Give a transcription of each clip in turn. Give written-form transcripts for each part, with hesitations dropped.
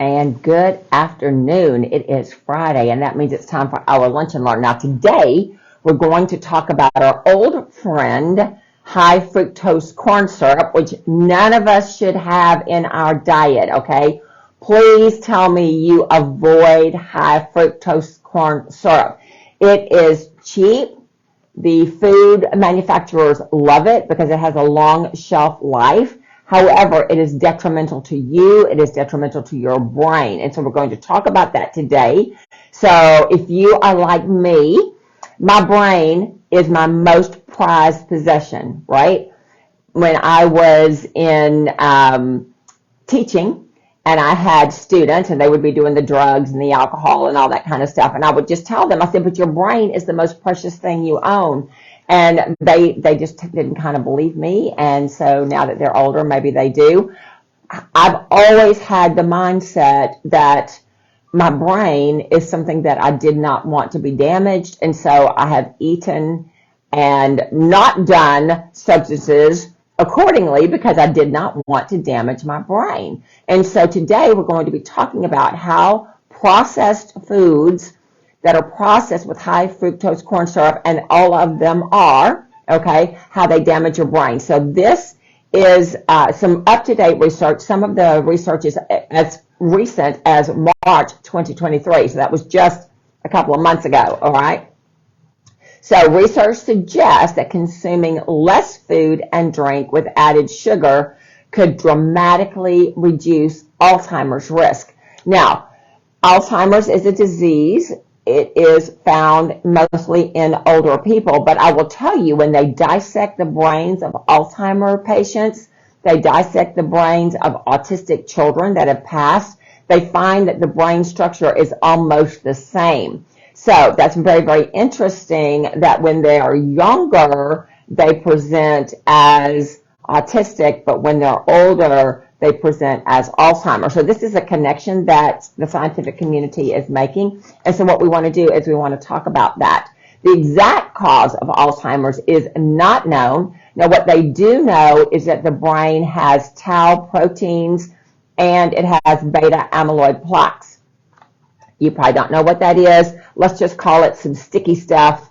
And good afternoon. It is Friday, and that means it's time for our Lunch and Learn. Now, today, we're going to talk about our old friend, high fructose corn syrup, which none of us should have in our diet, okay? Please tell me you avoid high fructose corn syrup. It is cheap. The food manufacturers love it because it has a long shelf life. However, it is detrimental to you. It is detrimental to your brain. And so we're going to talk about that today. So if you are like me, my brain is my most prized possession, right? When I was in teaching, and I had students, and they would be doing the drugs and the alcohol and all that kind of stuff, and I would just tell them, I said, but your brain is the most precious thing you own. And they just didn't kind of believe me, and so now that they're older, maybe they do. I've always had the mindset that my brain is something that I did not want to be damaged, and so I have eaten and not done substances accordingly because I did not want to damage my brain. And so today we're going to be talking about how processed foods that are processed with high fructose corn syrup, and all of them are, okay, how they damage your brain. So this is some up-to-date research. Some of the research is as recent as March 2023. So that was just a couple of months ago, all right? So research suggests that consuming less food and drink with added sugar could dramatically reduce Alzheimer's risk. Now, Alzheimer's is a disease. It is found mostly in older people, but I will tell you, when they dissect the brains of Alzheimer patients, they dissect the brains of autistic children that have passed, they find that the brain structure is almost the same. So that's very, very interesting that when they are younger, they present as autistic, but when they're older, they present as Alzheimer's. So this is a connection that the scientific community is making. And so what we want to do is we want to talk about that. The exact cause of Alzheimer's is not known. Now, what they do know is that the brain has tau proteins and it has beta amyloid plaques. You probably don't know what that is. Let's just call it some sticky stuff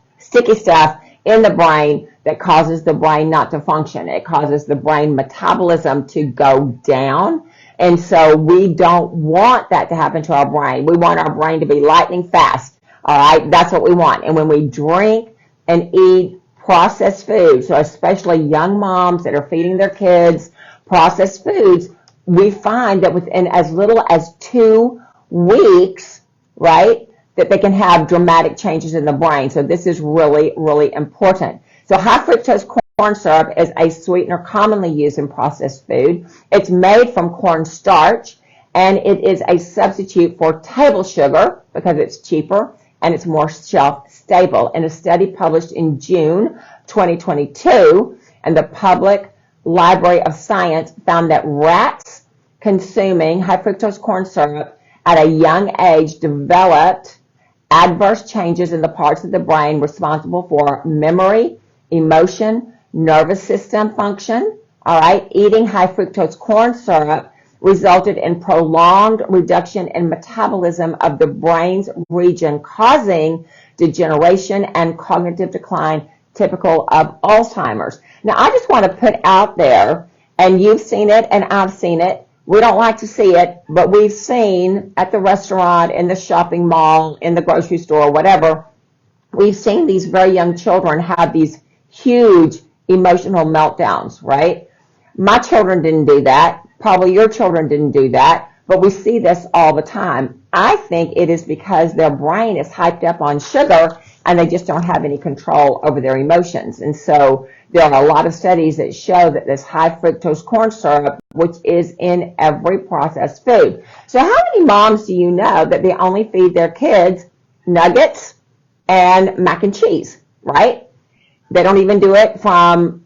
in the brain that causes the brain not to function. It causes the brain metabolism to go down. And so we don't want that to happen to our brain. We want our brain to be lightning fast. All right, that's what we want. And when we drink and eat processed foods, so especially young moms that are feeding their kids processed foods, we find that within as little as 2 weeks, right, that they can have dramatic changes in the brain. So this is really, really important. So high fructose corn syrup is a sweetener commonly used in processed food. It's made from corn starch, and it is a substitute for table sugar because it's cheaper and it's more shelf stable. In a study published in June 2022, and the Public Library of Science found that rats consuming high fructose corn syrup at a young age developed adverse changes in the parts of the brain responsible for memory, emotion, nervous system function. All right, eating high fructose corn syrup resulted in prolonged reduction in metabolism of the brain's region, causing degeneration and cognitive decline typical of Alzheimer's. Now, I just want to put out there, and you've seen it and I've seen it, we don't like to see it, but we've seen at the restaurant, in the shopping mall, in the grocery store, whatever, we've seen these very young children have these huge emotional meltdowns, right? My children didn't do that. Probably your children didn't do that, but we see this all the time. I think it is because their brain is hyped up on sugar and they just don't have any control over their emotions. And so there are a lot of studies that show that this high fructose corn syrup, which is in every processed food. So how many moms do you know that they only feed their kids nuggets and mac and cheese, right? They don't even do it from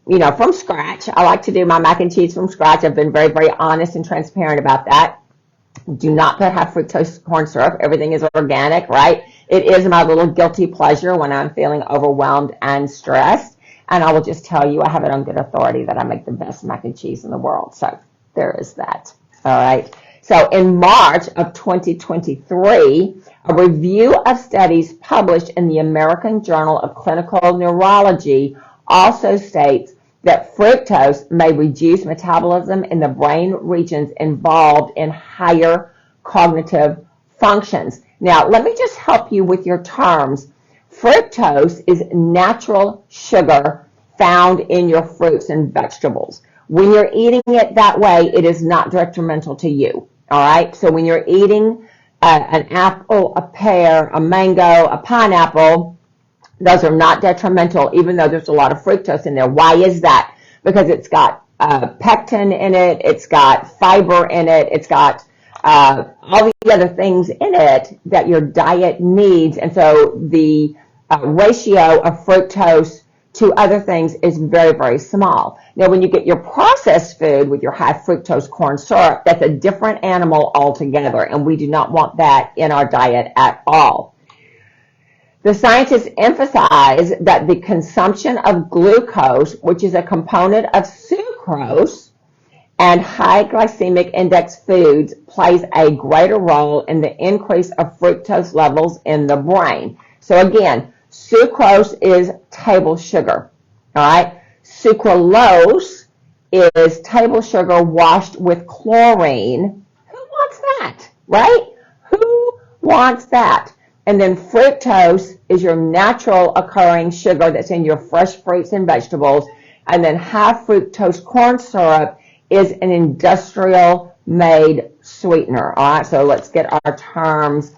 scratch. I like to do my mac and cheese from scratch. I've been very, very honest and transparent about that. Do not put high fructose corn syrup. Everything is organic, right? It is my little guilty pleasure when I'm feeling overwhelmed and stressed. And I will just tell you, I have it on good authority that I make the best mac and cheese in the world. So there is that. All right. So in March of 2023, a review of studies published in the American Journal of Clinical Neurology also states that fructose may reduce metabolism in the brain regions involved in higher cognitive functions. Now, let me just help you with your terms. Fructose is natural sugar found in your fruits and vegetables. When you're eating it that way, it is not detrimental to you. All right? So when you're eating an apple, a pear, a mango, a pineapple, those are not detrimental, even though there's a lot of fructose in there. Why is that? Because it's got pectin in it, it's got fiber in it, it's got all the other things in it that your diet needs. And so the ratio of fructose to other things is very, very small. Now, when you get your processed food with your high fructose corn syrup, that's a different animal altogether, and we do not want that in our diet at all. The scientists emphasize that the consumption of glucose, which is a component of sucrose, and high glycemic index foods plays a greater role in the increase of fructose levels in the brain. So again, sucrose is table sugar, all right? Sucralose is table sugar washed with chlorine. Who wants that, right? Who wants that? And then fructose is your natural occurring sugar that's in your fresh fruits and vegetables. And then high fructose corn syrup is an industrial made sweetener. All right, so let's get our terms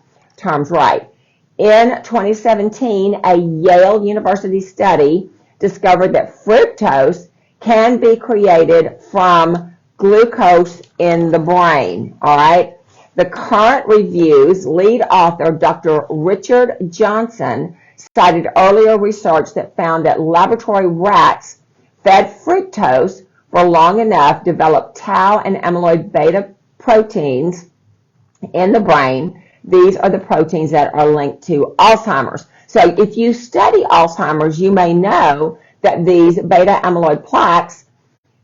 right. In 2017, a Yale University study discovered that fructose can be created from glucose in the brain. All right. The current review's lead author, Dr. Richard Johnson, cited earlier research that found that laboratory rats fed fructose for long enough developed tau and amyloid beta proteins in the brain. These are the proteins that are linked to Alzheimer's. So if you study Alzheimer's, you may know that these beta amyloid plaques,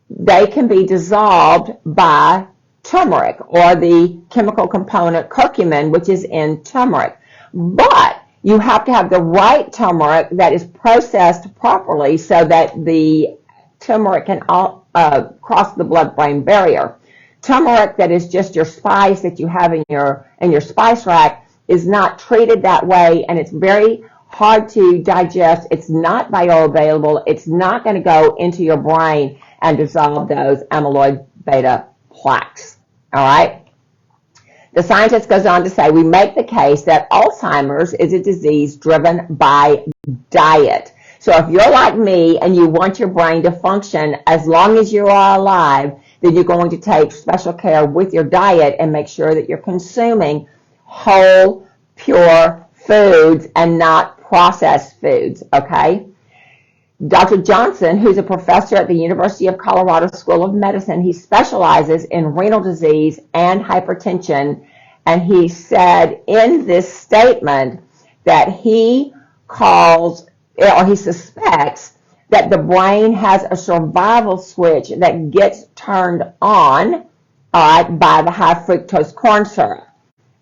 they can be dissolved by turmeric or the chemical component curcumin, which is in turmeric. But you have to have the right turmeric that is processed properly so that the turmeric can cross the blood-brain barrier. Turmeric that is just your spice that you have in your spice rack is not treated that way, and it's very hard to digest. It's not bioavailable. It's not going to go into your brain and dissolve those amyloid beta plaques. All right? The scientist goes on to say, we make the case that Alzheimer's is a disease driven by diet. So if you're like me and you want your brain to function as long as you are alive, then you're going to take special care with your diet and make sure that you're consuming whole, pure foods and not processed foods, okay? Dr. Johnson, who's a professor at the University of Colorado School of Medicine, he specializes in renal disease and hypertension, and he said in this statement that he suspects that the brain has a survival switch that gets turned on, all right, by the high fructose corn syrup,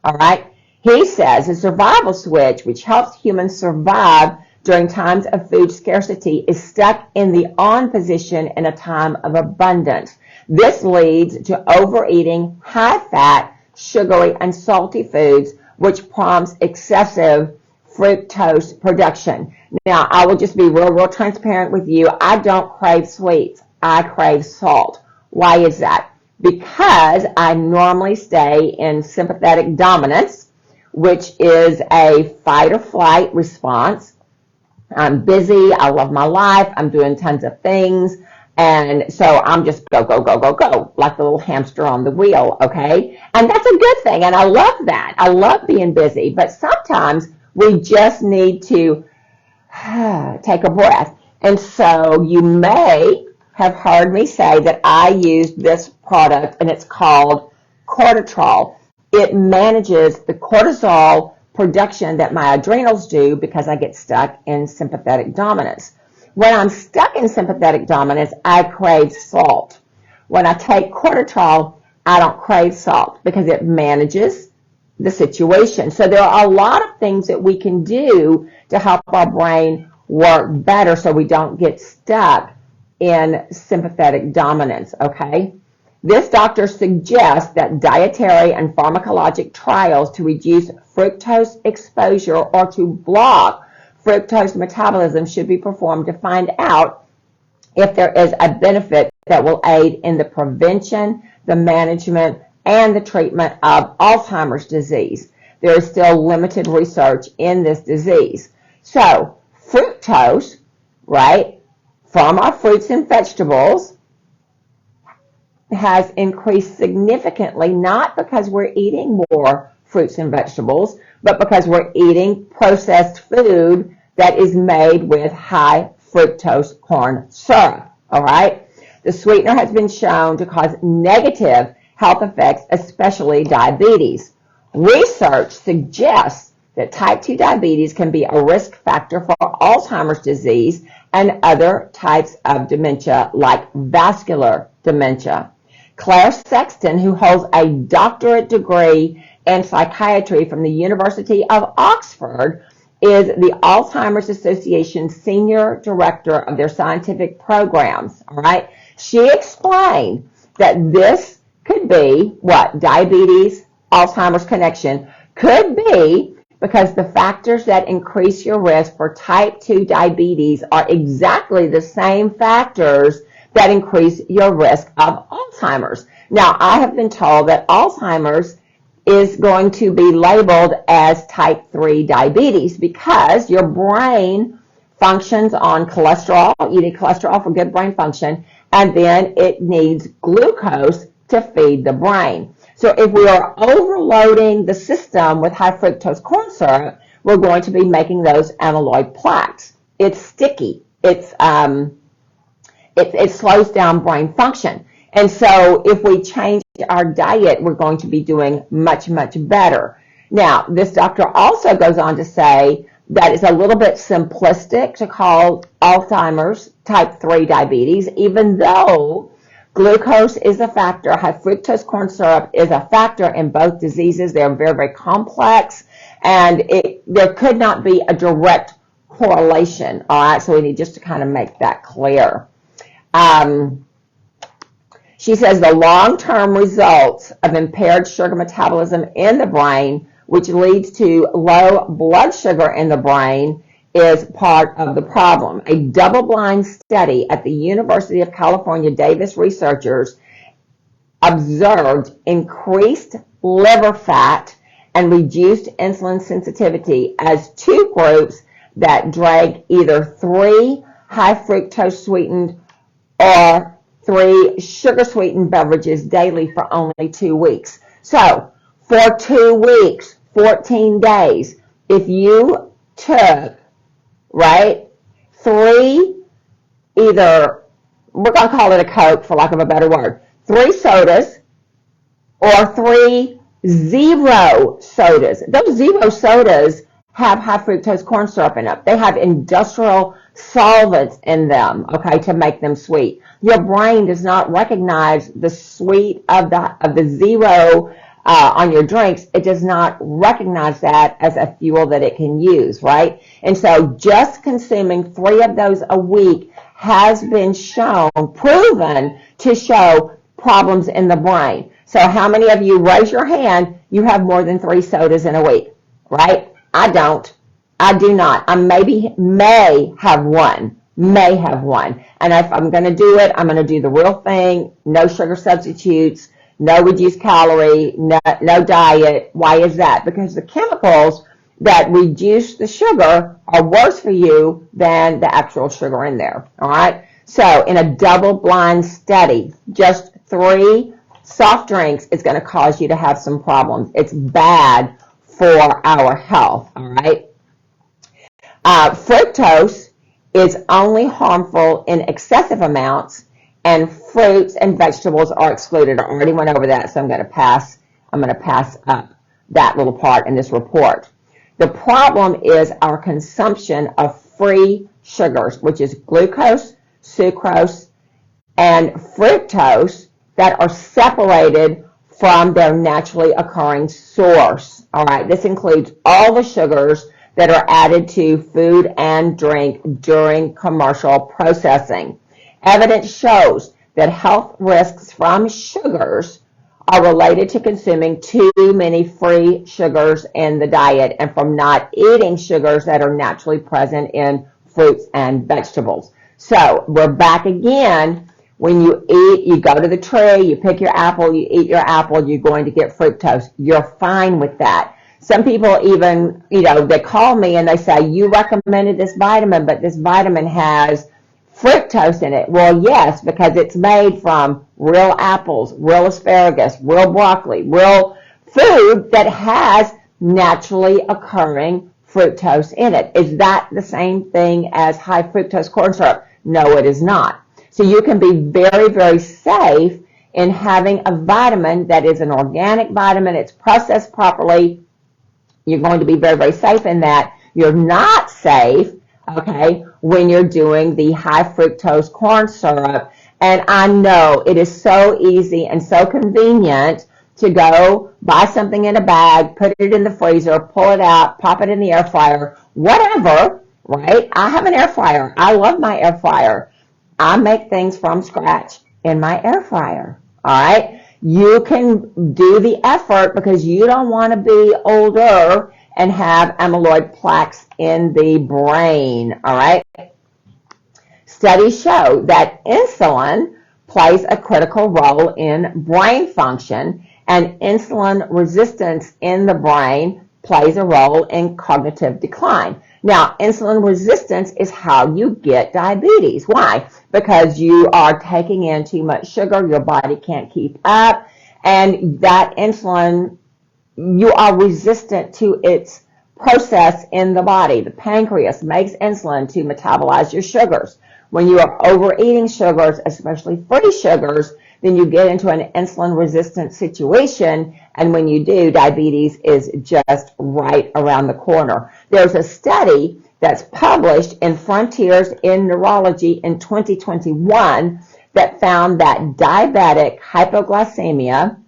all right? He says a survival switch, which helps humans survive during times of food scarcity, is stuck in the on position in a time of abundance. This leads to overeating high-fat, sugary, and salty foods, which prompts excessive fructose production. Now, I will just be real transparent with you. I don't crave sweets. I crave salt. Why is that? Because I normally stay in sympathetic dominance, which is a fight or flight response. I'm busy. I love my life. I'm doing tons of things. And so I'm just go, like the little hamster on the wheel, okay? And that's a good thing, and I love that. I love being busy. But sometimes we just need to take a breath. And so you may have heard me say that I use this product, and it's called Cortitrol. It manages the cortisol production that my adrenals do because I get stuck in sympathetic dominance. When I'm stuck in sympathetic dominance, I crave salt. When I take Cortitrol, I don't crave salt because it manages the situation. So there are a lot of things that we can do to help our brain work better so we don't get stuck in sympathetic dominance, okay? This doctor suggests that dietary and pharmacologic trials to reduce fructose exposure or to block fructose metabolism should be performed to find out if there is a benefit that will aid in the prevention, the management, and the treatment of Alzheimer's disease. There is still limited research in this disease. So, fructose, right, from our fruits and vegetables has increased significantly, not because we're eating more fruits and vegetables, but because we're eating processed food that is made with high fructose corn syrup, all right? The sweetener has been shown to cause negative health effects, especially diabetes. Research suggests that type 2 diabetes can be a risk factor for Alzheimer's disease and other types of dementia like vascular dementia. Claire Sexton, who holds a doctorate degree in psychiatry from the University of Oxford, is the Alzheimer's Association's senior director of their scientific programs, all right? She explained that this could be, diabetes, Alzheimer's connection, could be because the factors that increase your risk for type 2 diabetes are exactly the same factors that increase your risk of Alzheimer's. Now, I have been told that Alzheimer's is going to be labeled as type 3 diabetes because your brain functions on cholesterol. You need cholesterol for good brain function, and then it needs glucose to feed the brain. So if we are overloading the system with high fructose corn syrup, we're going to be making those amyloid plaques. It's sticky. It slows down brain function. And so if we change our diet, we're going to be doing much, much better. Now, this doctor also goes on to say that it's a little bit simplistic to call Alzheimer's type 3 diabetes, even though glucose is a factor, high fructose corn syrup is a factor in both diseases. They're very, very complex, and there could not be a direct correlation, all right? So we need just to kind of make that clear. She says the long-term results of impaired sugar metabolism in the brain, which leads to low blood sugar in the brain, is part of the problem. A double-blind study at the University of California Davis researchers observed increased liver fat and reduced insulin sensitivity as two groups that drank either 3 high fructose sweetened or 3 sugar sweetened beverages daily for only 2 weeks. So for 2 weeks, 14 days, if you took, right, 3 either, we're going to call it a Coke for lack of a better word, 3 sodas or 3 zero sodas. Those zero sodas have high fructose corn syrup in them. They have industrial solvents in them, okay, to make them sweet. Your brain does not recognize the sweet of the zero on your drinks. It does not recognize that as a fuel that it can use, right? And so just consuming 3 of those a week has been proven to show problems in the brain. So how many of you, raise your hand, you have more than 3 sodas in a week, right? I don't. I do not. I may have one. And if I'm going to do it, I'm going to do the real thing, no sugar substitutes, no reduced calorie, no diet. Why is that? Because the chemicals that reduce the sugar are worse for you than the actual sugar in there, all right? So in a double-blind study, just 3 soft drinks is going to cause you to have some problems. It's bad for our health, all right? Fructose is only harmful in excessive amounts, and fruits and vegetables are excluded. I already went over that, so I'm going to pass up that little part in this report. The problem is our consumption of free sugars, which is glucose, sucrose, and fructose that are separated from their naturally occurring source. All right, this includes all the sugars that are added to food and drink during commercial processing. Evidence shows that health risks from sugars are related to consuming too many free sugars in the diet and from not eating sugars that are naturally present in fruits and vegetables. So we're back again. When you eat, you go to the tree, you pick your apple, you eat your apple, you're going to get fructose. You're fine with that. Some people even, they call me and they say, you recommended this vitamin, but this vitamin has fructose in it. Well, yes, because it's made from real apples, real asparagus, real broccoli, real food that has naturally occurring fructose in it. Is that the same thing as high fructose corn syrup? No, it is not. So you can be very, very safe in having a vitamin that is an organic vitamin. It's processed properly. You're going to be very, very safe in that. You're not safe, okay, when you're doing the high fructose corn syrup. And I know it is so easy and so convenient to go buy something in a bag, put it in the freezer, pull it out, pop it in the air fryer, whatever, right? I have an air fryer. I love my air fryer. I make things from scratch in my air fryer, all right? You can do the effort because you don't want to be older and have amyloid plaques in the brain, all right? Studies show that insulin plays a critical role in brain function, and insulin resistance in the brain plays a role in cognitive decline. Now, insulin resistance is how you get diabetes. Why? Because you are taking in too much sugar, your body can't keep up, and that insulin, you are resistant to its process in the body. The pancreas makes insulin to metabolize your sugars. When you are overeating sugars, especially free sugars, then you get into an insulin-resistant situation, and when you do, diabetes is just right around the corner. There's a study that's published in Frontiers in Neurology in 2021 that found that diabetic hyperglycemia,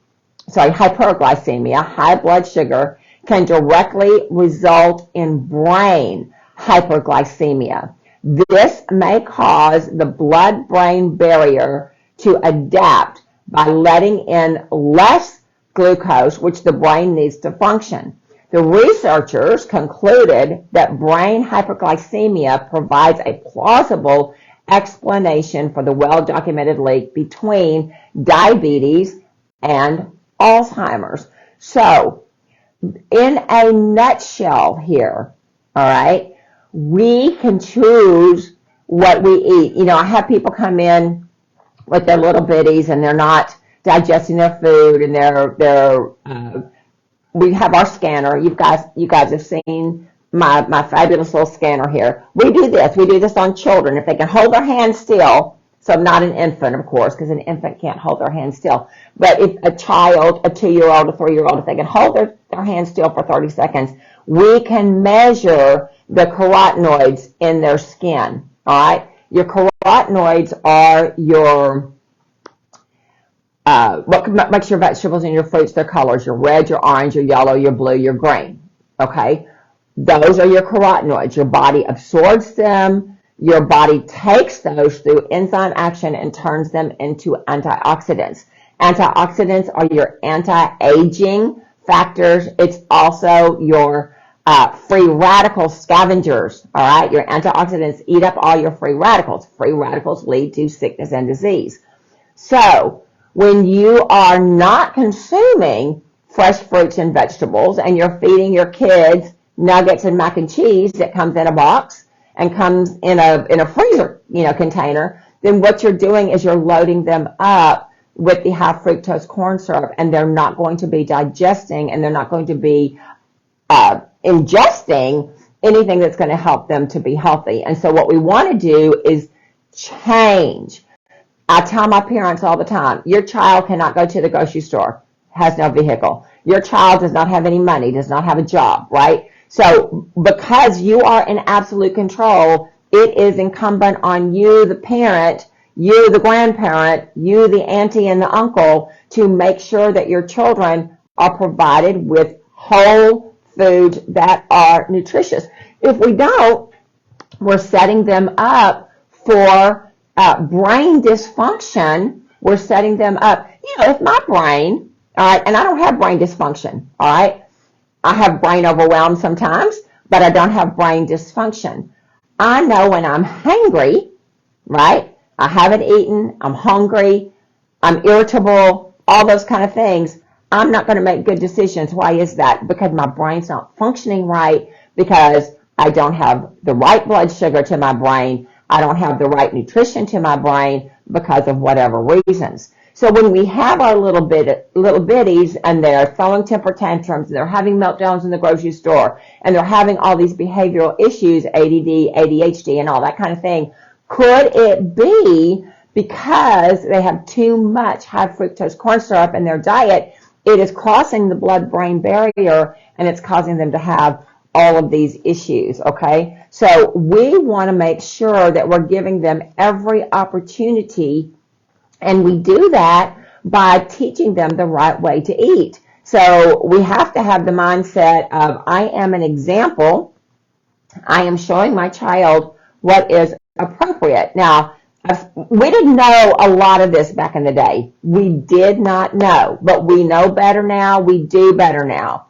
high blood sugar, can directly result in brain hyperglycemia. This may cause the blood-brain barrier to adapt by letting in less glucose, which the brain needs to function. The researchers concluded that brain hyperglycemia provides a plausible explanation for the well-documented link between diabetes and Alzheimer's. So, in a nutshell here, all right, we can choose what we eat. I have people come in with their little bitties and they're not digesting their food, and we have our scanner. You guys have seen my fabulous little scanner here. We do this on children. If they can hold their hands still, so not an infant, of course, because an infant can't hold their hands still. But if a child, a 2-year-old, a 3-year-old, if they can hold their hands still for 30 seconds, we can measure the carotenoids in their skin, all right? Your carotenoids are your, what makes your vegetables and your fruits their colors, your red, your orange, your yellow, your blue, your green, okay? Those are your carotenoids. Your body absorbs them. Your body takes those through enzyme action and turns them into antioxidants. Antioxidants are your anti-aging factors. It's also your free radical scavengers, all right? Your antioxidants eat up all your free radicals. Free radicals lead to sickness and disease. So when you are not consuming fresh fruits and vegetables and you're feeding your kids nuggets and mac and cheese that comes in a box and comes in a freezer, container, then what you're doing is you're loading them up with the high fructose corn syrup, and they're not going to be digesting, and they're not going to be ingesting anything that's going to help them to be healthy. And so what we want to do is change. I tell my parents all the time, your child cannot go to the grocery store, has no vehicle. Your child does not have any money, does not have a job, right? So because you are in absolute control, it is incumbent on you, the parent, you, the grandparent, you, the auntie and the uncle, to make sure that your children are provided with whole foods that are nutritious. If we don't, we're setting them up for brain dysfunction. We're setting them up. If my brain, all right, and I don't have brain dysfunction, all right, I have brain overwhelm sometimes, but I don't have brain dysfunction. I know when I'm hangry, right? I haven't eaten, I'm hungry, I'm irritable, all those kind of things. I'm not going to make good decisions. Why is that? Because my brain's not functioning right, because I don't have the right blood sugar to my brain. I don't have the right nutrition to my brain because of whatever reasons. So when we have our little bitties and they're throwing temper tantrums, and they're having meltdowns in the grocery store, and they're having all these behavioral issues, ADD, ADHD, and all that kind of thing, could it be because they have too much high fructose corn syrup in their diet? It is crossing the blood-brain barrier, and it's causing them to have all of these issues, okay? So we want to make sure that we're giving them every opportunity, and we do that by teaching them the right way to eat. So we have to have the mindset of, I am an example. I am showing my child what is appropriate. Now, we didn't know a lot of this back in the day. We did not know, but we know better now. We do better now.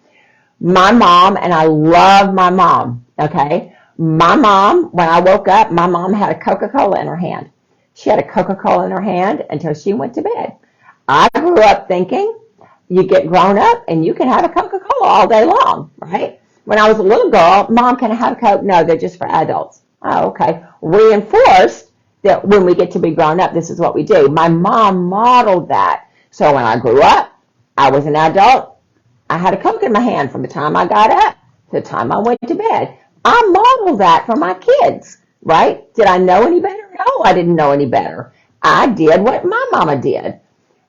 My mom, and I love my mom, okay? My mom, when I woke up, my mom had a Coca-Cola in her hand. She had a Coca-Cola in her hand until she went to bed. I grew up thinking you get grown up and you can have a Coca-Cola all day long, right? When I was a little girl, Mom, can I have a Coke? No, they're just for adults. Oh, okay. Reinforced that when we get to be grown up, this is what we do. My mom modeled that. So when I grew up, I was an adult. I had a Coke in my hand from the time I got up to the time I went to bed. I modeled that for my kids, right? Did I know any better? No, I didn't know any better. I did what my mama did.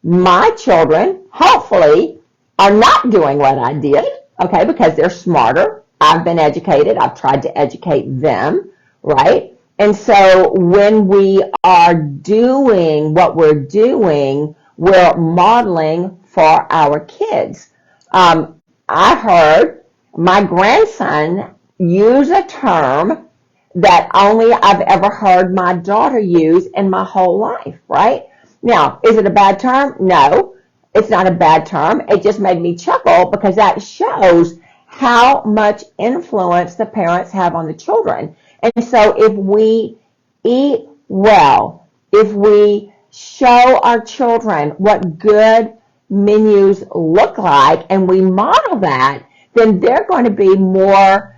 My children, hopefully, are not doing what I did, okay, because they're smarter. I've been educated. I've tried to educate them, right? And so when we are doing what we're doing, we're modeling for our kids. I heard my grandson use a term that only I've ever heard my daughter use in my whole life, right? Now, is it a bad term? No, it's not a bad term. It just made me chuckle because that shows how much influence the parents have on the children. And so if we eat well, if we show our children what good menus look like and we model that, then they're going to be more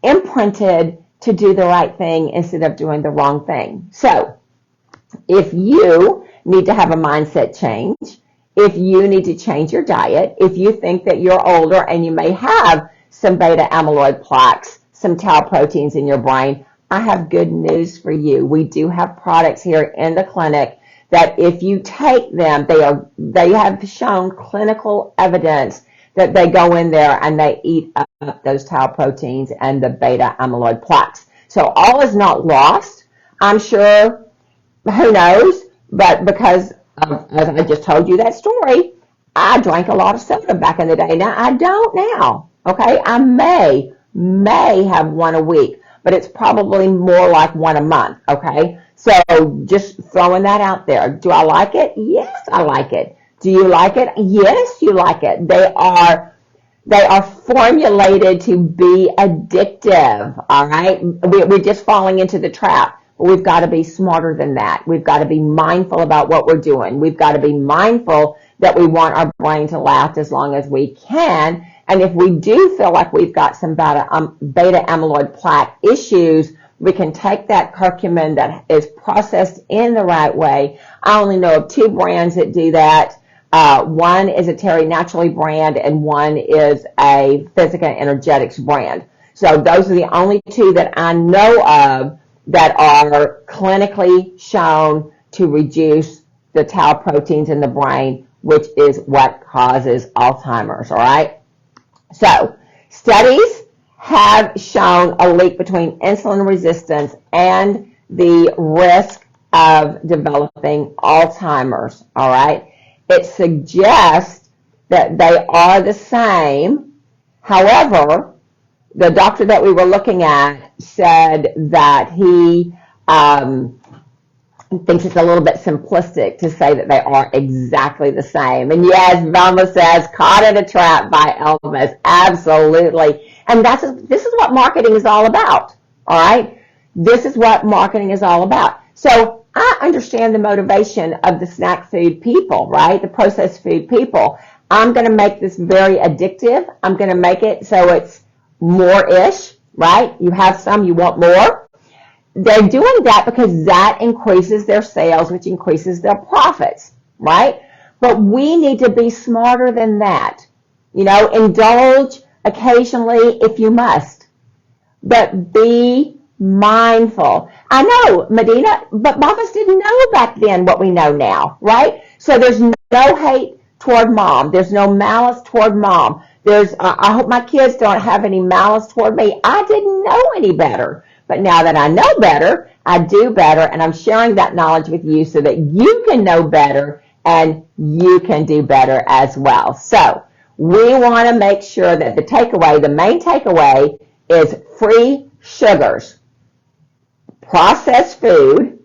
imprinted to do the right thing instead of doing the wrong thing. So if you need to have a mindset change, if you need to change your diet, if you think that you're older and you may have some beta amyloid plaques, some tau proteins in your brain, I have good news for you. We do have products here in the clinic that if you take them, they have shown clinical evidence that they go in there and they eat up those tau proteins and the beta amyloid plaques. So all is not lost. I'm sure, who knows, but because as I just told you that story, I drank a lot of soda back in the day. Now I don't now, okay? I may have one a week, but it's probably more like one a month, okay? So just throwing that out there. Do I like it? Yes, I like it. Do you like it? Yes, you like it. They are formulated to be addictive, all right? We're just falling into the trap. But we've got to be smarter than that. We've got to be mindful about what we're doing. We've got to be mindful that we want our brain to last as long as we can. And if we do feel like we've got some beta amyloid plaque issues, we can take that curcumin that is processed in the right way. I only know of 2 brands that do that. One is a Terry Naturally brand, and one is a Physica Energetics brand. So those are the only 2 that I know of that are clinically shown to reduce the tau proteins in the brain, which is what causes Alzheimer's, all right? So studies have shown a link between insulin resistance and the risk of developing Alzheimer's, all right? It suggests that they are the same. However, the doctor that we were looking at said that he thinks it's a little bit simplistic to say that they are exactly the same. And yes, Velma says, caught in a trap by Elvis. Absolutely. And this is what marketing is all about. All right. This is what marketing is all about. So I understand the motivation of the snack food people, right? The processed food people. I'm going to make this very addictive. I'm going to make it so it's more-ish, right? You have some, you want more. They're doing that because that increases their sales, which increases their profits, right? But we need to be smarter than that. You know, indulge occasionally if you must, but be mindful. I know, Medina, but mamas didn't know back then what we know now, right? So there's no hate toward mom. There's no malice toward mom. I hope my kids don't have any malice toward me. I didn't know any better. But now that I know better, I do better, and I'm sharing that knowledge with you so that you can know better and you can do better as well. So we want to make sure that the main takeaway is free sugars. Processed food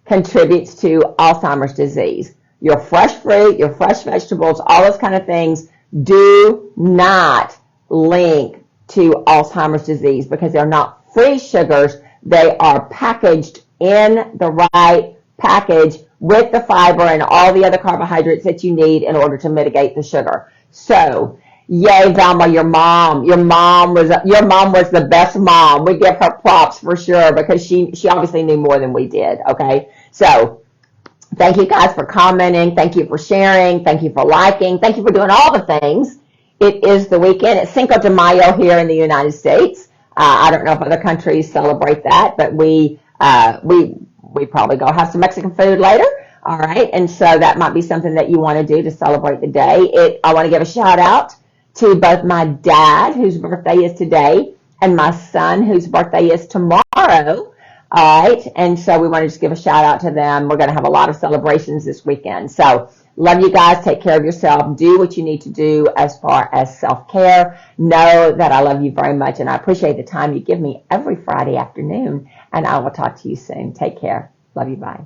contributes to Alzheimer's disease. Your fresh fruit, your fresh vegetables, all those kind of things do not link to Alzheimer's disease because they're not free sugars. They are packaged in the right package with the fiber and all the other carbohydrates that you need in order to mitigate the sugar. So, yay, Velma, your mom was the best mom. We give her props for sure because she obviously knew more than we did. Okay, so thank you guys for commenting. Thank you for sharing. Thank you for liking. Thank you for doing all the things. It is the weekend. It's Cinco de Mayo here in the United States. I don't know if other countries celebrate that, but we probably go have some Mexican food later. All right, and so that might be something that you want to do to celebrate the day. I want to give a shout out to both my dad, whose birthday is today, and my son, whose birthday is tomorrow. All right, and so we want to just give a shout out to them. We're going to have a lot of celebrations this weekend. So love you guys. Take care of yourself. Do what you need to do as far as self-care. Know that I love you very much, and I appreciate the time you give me every Friday afternoon, and I will talk to you soon. Take care. Love you. Bye.